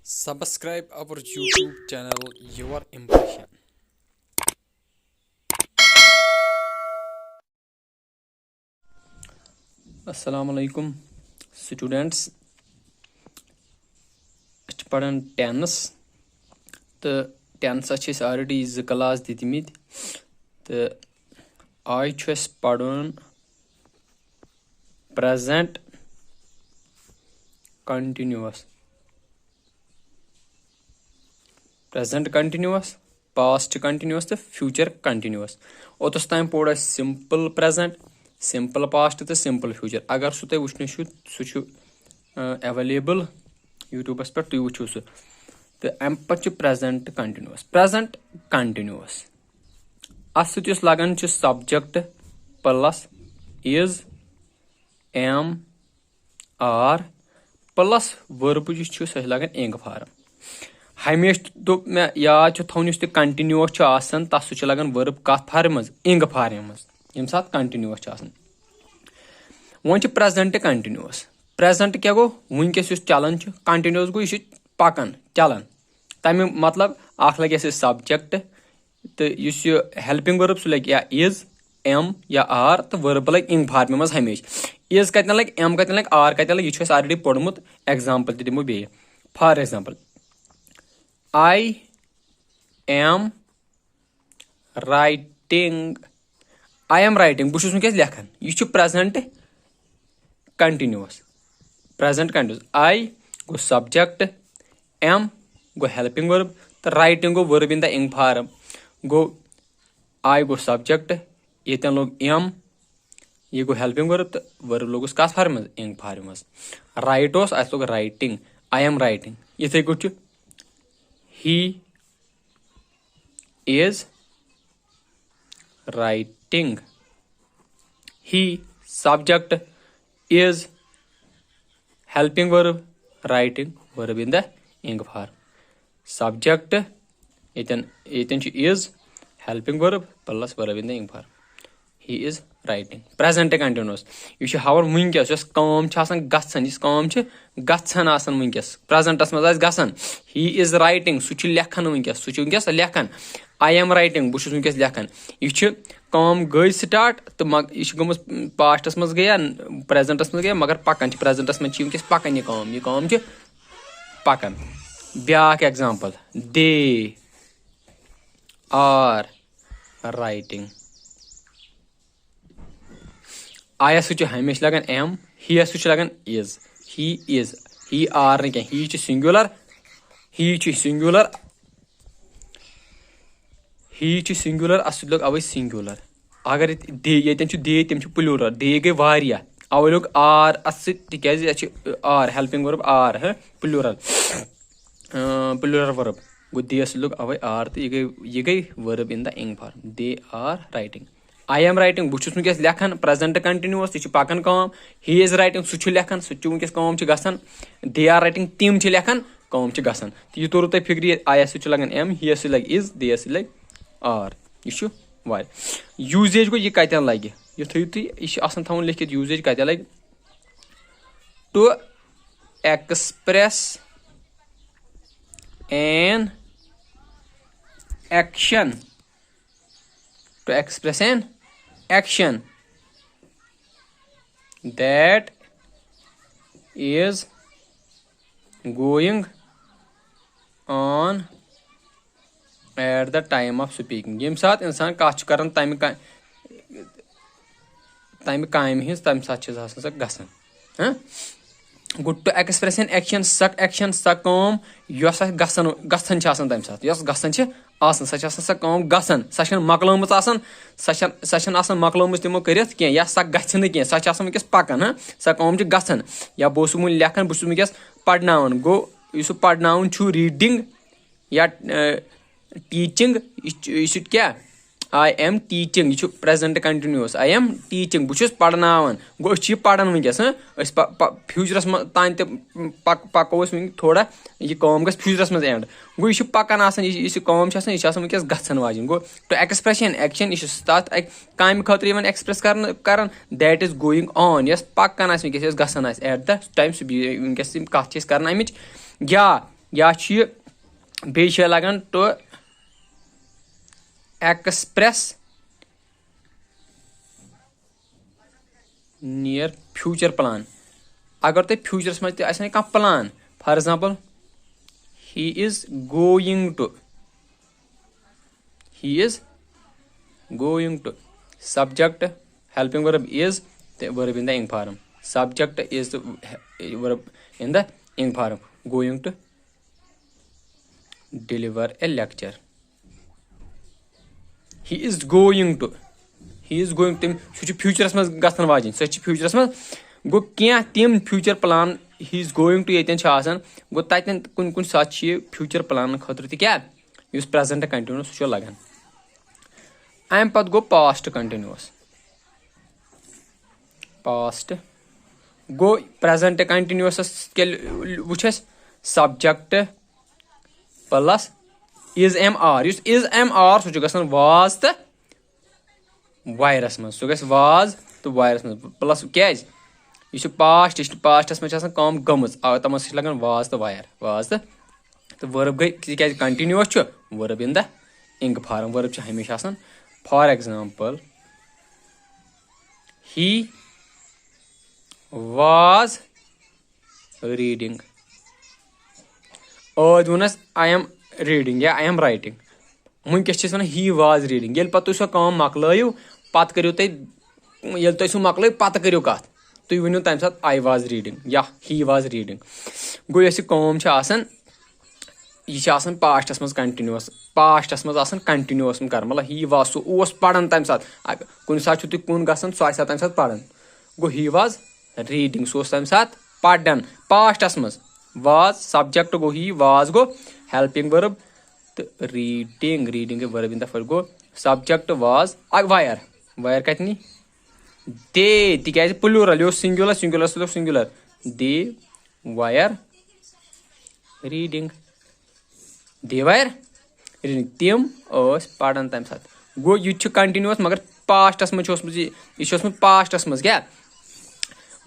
Subscribe our YouTube channel Your Impression. Assalamu alaikum students. It's paran tennis. The tennis is already the class ditimid. The I choose paran present continuous. Present continuous, past continuous, the future continuous. Otos time poda simple present, simple past, the simple future. Agar su te wuchne shu su chu available YouTube पर तु वुचो सु तो अम पे present continuous अस लगन subject plus is am are plus verb सह लगन इंग फार्म हमेश दोप मे याद थोन कंटिन्यूअस तथ सह लगन वर्ब कत फार्म मज इंग फार्म मज यम सात कंटिन्यूअस वो प्रेजेंट कंटिन्यूअस प्रेजेंट क्या गो वनकस चलान कंटिन्यूअस गो यह पकान चलान तमें मतलब अख लगे सब्जेक्ट तो हेल्पिंग वर्ब सह लगे या इज एम या आर तो वर्ब लगे इंग फार्म मज हमेश इज कतन लगे एम कतन लगे आर कतन लगे यह ऑलरेडी पोर्मुत एग्जाम्पल दिमो बे for example I am writing बहुत वनकस लेखन यह प्रेजेंट कंटिन्यूअस I गो सब्जेक्ट M गो हेल्पिंग वर्ब तो राइटिंग गो verb in the ing form गो I गो सब्जेक्ट ये लोग M यह गो हेल्पिंग वर्ब तो वर्ब लोगस कत फार्म इंग फार्म राइट लोग राइटिंग I am writing इथे गो He is writing. He subject is helping verb writing verb in the ing form. Subject इतन is helping verb plus verb in the ing form. He is writing. Present continuous. यह हावन वनकस yes काम गसन yes काम गसन आसन वनकस प्रेजेंटस मज गसन he is writing सह लेखन वनकस लेखन आई am writing बहुत वनकस लेखन यह काम गई स्टार्ट तो यह गम पास्टस मज गया प्रेजेंटस मज गया मगर पकन प्रेजेंटस मज वनकस पकन यह काम पकन ब्या example they are writing I सह हमेशा लगन एम ही सह लगन इज ही आर न क्या ही सिंगुलर अस लोग अवे सिंगुलर अगर दे ये दे तम प्लूरल दे गई वारिया अवे लोग आर अस तिज are helping verb are plural verb गो दे लोग अवे आर तो यह गई verb in the ing form they are writing I am writing बहुत वनकस लेखन प्रेजेंट कंटिन्यूअस यह पकान काम ही इज राइटिंग सह लेखन सह वनकस काम गसन दे आर राइटिंग तिम लेखन काम गसन तो यह तोर तुम फिक्र आई सह लगन एम ही सह लगे इज दे सह लगे आर यह वार यूजेज गो यह कतन लगे यह थो तुम यह थवन लिखित यूजेज कत लगे to express an action to express an action that is going on at the time of speaking yem साथ इंसान कत कर तम काम हिंस तम साथ गसन good to express an action स काम यस गसन तम साथ यस गसन सह काम गसन सह मकलम सह मकलम तमो कर या सह गन कह सह वनकस पकान सह काम गसन या बहुत वो लेखन बहुत वनकस पढ़नावन गो यह पढ़नावन रीडिंग या टीचिंग यह क्या आई एम टीचिंग यह present continuous I am teaching बहुत पढ़नावन गो पढ़ान वनकस फ्यूचरस तान पको थोड़ा यह काम गस फ्यूचरस मज एंड गो यह पकान यह काम यह वनकस गसन वाजन गो टू एक्सप्रेस एन एक्शन यह तथ काम खतर एक्सप्रेस कर that is going on yes पकान वनकस गसन एट द टाइम वनकस कत कर अमिच या या छ ये बे छ लगन to express near future plan अगर तुम फ्यूचरस मज तह कह plan for example he is going to subject helping verb is the verb in the ing form subject is the verb in the ing form going to deliver a lecture he is going to tim su future mas gasan wajin su future mas go kya tim future plan he is going to yeten chasan go taten kun sat chi future plan khatru ti kya us present continuous su lagan am pat go past continuous past go present continuous skill wuchas subject plus is mr is mr su gasan was the virus man su gas was the virus man plus kya यह पास्टस मे कम गमज तम लगन was तो wire was तो verb गई क्या continuous verb in the ing form verb हमेशा for example he was reading आज वनस आई एम रीडिंग या आई एम राइटिंग वनकस ही वाज रीडिंग ये पे सो कम मकलू पे करो तुम सो मकल पे करो कत तुम वनो तम साथ आई वाज रीडिंग या ही वाज रीडिंग गो यह कम यह पास्टस मज कंटिन्यूस पास्टस मज कंटिन्यूस कर मतलब ही वाज सो पढ़ान तम साथ कुन साथ तुम कुन गसान सह तम साथ पढ़ान गो ही वाज रीडिंग सो तम साथ पढ़ान पास्टस मज वाज सब्जेक्ट गो ही वाज गो हेल्पिंग वर्ब तो रीडिंग रीडिंग के वर्ब इन द फर्स्ट गो सब्जेक्ट वाज वायर वायर कतनी दे तिक प्लूरल यह singular singular so singular they were reading they were reading तिम पढ़ान तम साथ गो यह कंटिन्यूस मगर पास्टस मज यह पास्टस मज क्या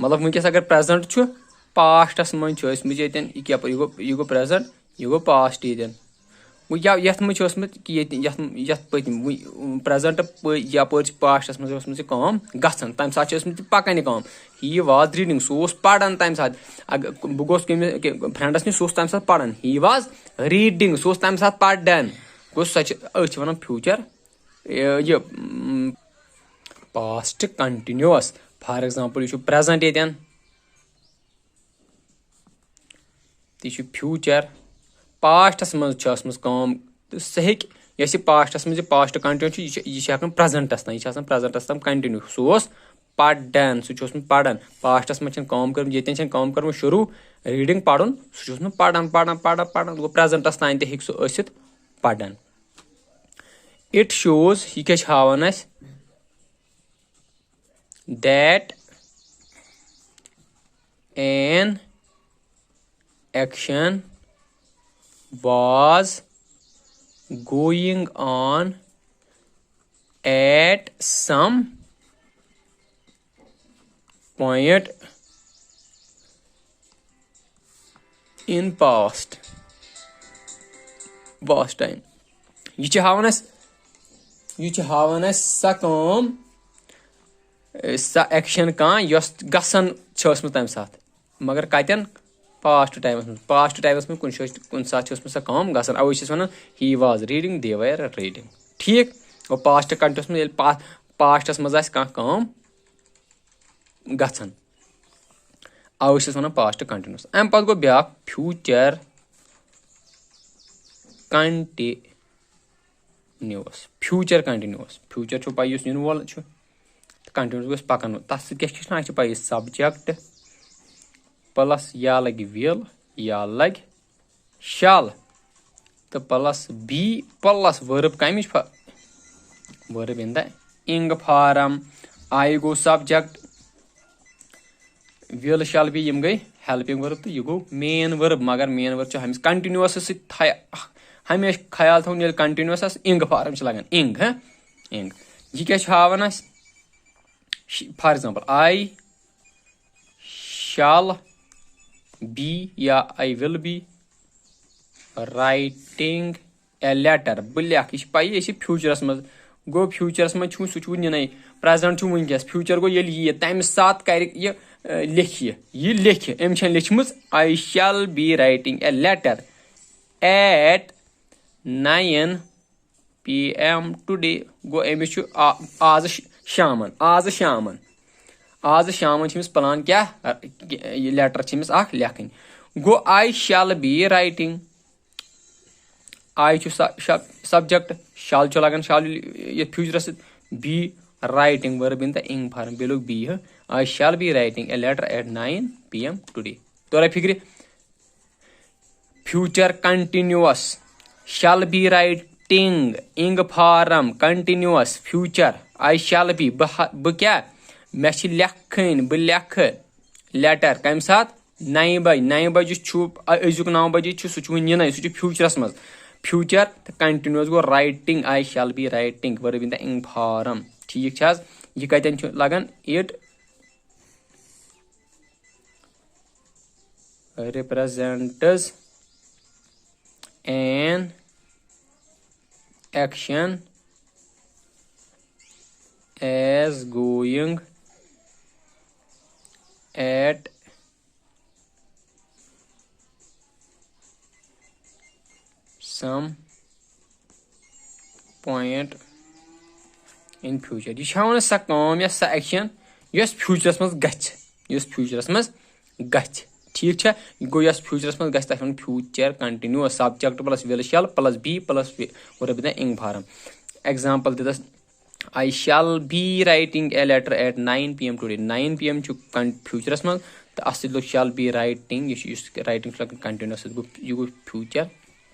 मतलब वनकस अगर प्रेजेंट पास्टस मज यह गो प्रेजेंट यह गो पास्ट ये गो यथ मज पत्म प्रेजेंट यपर पास्टस मज कम गसान तम साथ पकान कम ही वाज रीडिंग सो पढ़ान तम साथ बह गोस फ्रेंडस नश सो तम साथ पढ़ान ही वाज रीडिंग सो तम साथ पढ़ान गो सच वन फ्यूचर ये पास्ट कंटिन्यूस फॉर एग्जांपल यह प्रेजेंट ये फ्यूचर पास्टस मज कम तो सह यह पास्टस मज पास्ट कंटिन्यू यह प्रेजेंटस तम यह प्रेजेंटस तम कंटिन्यू सो पढ़ान सो पढ़ान पास्टस मज कम कर ये कम कर शुरू रीडिंग पढ़न सो पढ़ान पढ़ान पढ़ान पढ़ान गो प्रेजेंटस तान तक सो पढ़ान इट शोज यह क्या हावान that an action was going on at some point in past time यह हावन सा कम सा एक्शन कह गसन तम साथ मगर कतन पास्ट टाइमस में कुन साथ सा कम गसान अवे वन he was reading they were reading ठीक गो पास्ट कंटिन्यूस में पास्टस मज कम गसान अवे वन पास्ट कंटिन्यूस अम पे गो ब्या फ्यूचर कंटिन्यूस फ्यूचर पी इन वोल कंटिन्यूस गो पकान तथ क्या पी सब्जेक्ट प्लस या लग विल या लग शल तो प्लस बी प्लस वर्ब कमिच verb in the ing form I गो सब्जेक्ट विल शल बी यम गई हेल्पिंग वर्ब तो यह गो मेन वर्ब मगर मेन वर्ब हमें कंटिन्यूस हमेशा ख्याल थोन कंटिन्यूस इंग फॉर्म लगन इंग इंग यह क्या हावन for example I shall be या I will be writing a letter bh lekh ye pai ye futurus maz go futurus maz chu su chu ninai present chu winkes future go yel ye time sat kar ye lekh em chen lechmus I shall be writing a letter at 9 p.m. today go emis chu az shaman chimis plan kya ye letter chimis akh lekhin go I shall be writing I chu subject shall chu lagan shall ye future be writing verb in the ing form belog be I shall be writing a letter at 9 p.m. today tora fikri future continuous shall be writing ing form continuous future I shall be b kya me chi lekhin b lekh letter kam sat 9 baj chu azuk 9 baj chu su chu ninai su chu futurus maz future the continuous go writing I shall be writing verb in the ing form ठीक छाज ये कतन छु लगन it represents an action as going at some point in future ये छावन सा काम या सा एक्शन यस फ्यूचरस मज गछ ठीक छ गो यस फ्यूचरस मज गछ तफन future continuous subject plus will shall plus be plus और बिना ing form example this I shall be writing a letter at 9 p.m. today 9 p.m. छु फ्यूचरस मज त असल shall be writing ये राइटिंग कंटिन्यूअस यू गो फ्यूचर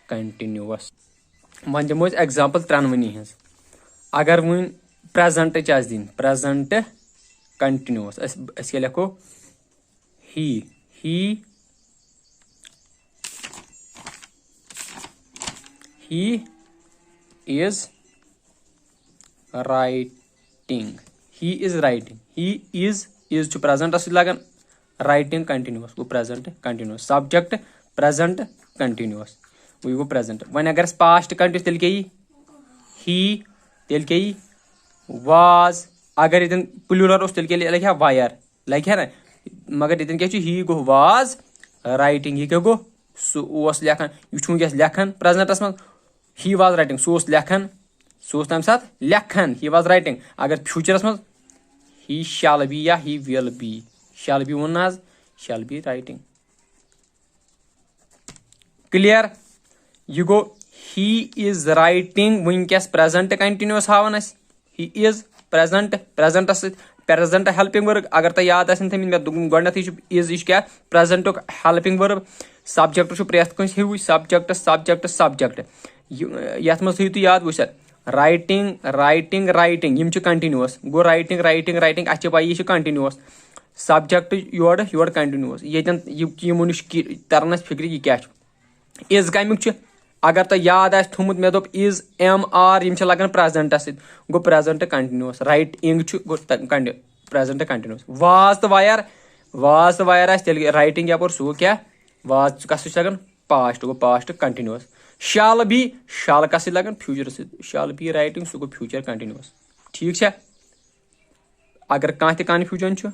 कंटिन्यूअस वन दिमो एग्जांपल त्रनवनी हस अगर वन प्रेजेंट चास दिन प्रेजेंट कंटिन्यूअस अस लिखो he is writing he is to present अस लगन writing continuous वो present continuous subject present continuous वो गो present वन अगर past continuous तेल के he तेल के was अगर इतन प्लूरल उस तेल के लिए लिखा wire लिखा ना मगर इतन क्या ही गो was writing ही क्या गो सो ओस लेखन युचुन क्या लेखन present अस में he was writing सोस लेखन सोस तम साथ लेखन he was writing अगर future अस में he shall be या he will be shall be one आज shall be writing clear you go he is writing winkes present continuous हावन अस he is present helping verb अगर त याद आसन थमिन मे गोडनथि is इश क्या present helping verb subject छु प्रेथ कस हिउ subject यात मस थि याद वसर writing यम छु continuous गो writing अच्छे पाई छु continuous subject योर continuous येतन यमुनिश तरनस फिक्र ये क्या छु is कमिक छु अगर त याद आस थमुत मे दोप is am are यम छ लगन प्रेजेंट अस गो प्रेजेंट कंटिन्यूअस राइट इंग छु गो present continuous was the wire आस तेल राइटिंग या पर सो क्या was कस लगन पास्ट गो पास्ट कंटिन्यूअस shall कस लगन फ्यूचर shall be writing सो गो फ्यूचर कंटिन्यूअस ठीक छ अगर कां ते कन्फ्यूजन छु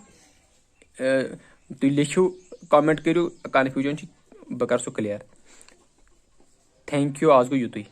तु लिखियो कमेंट करियो कन्फ्यूजन छु ब कर सो क्लियर थैंक यू आज गो युतुई।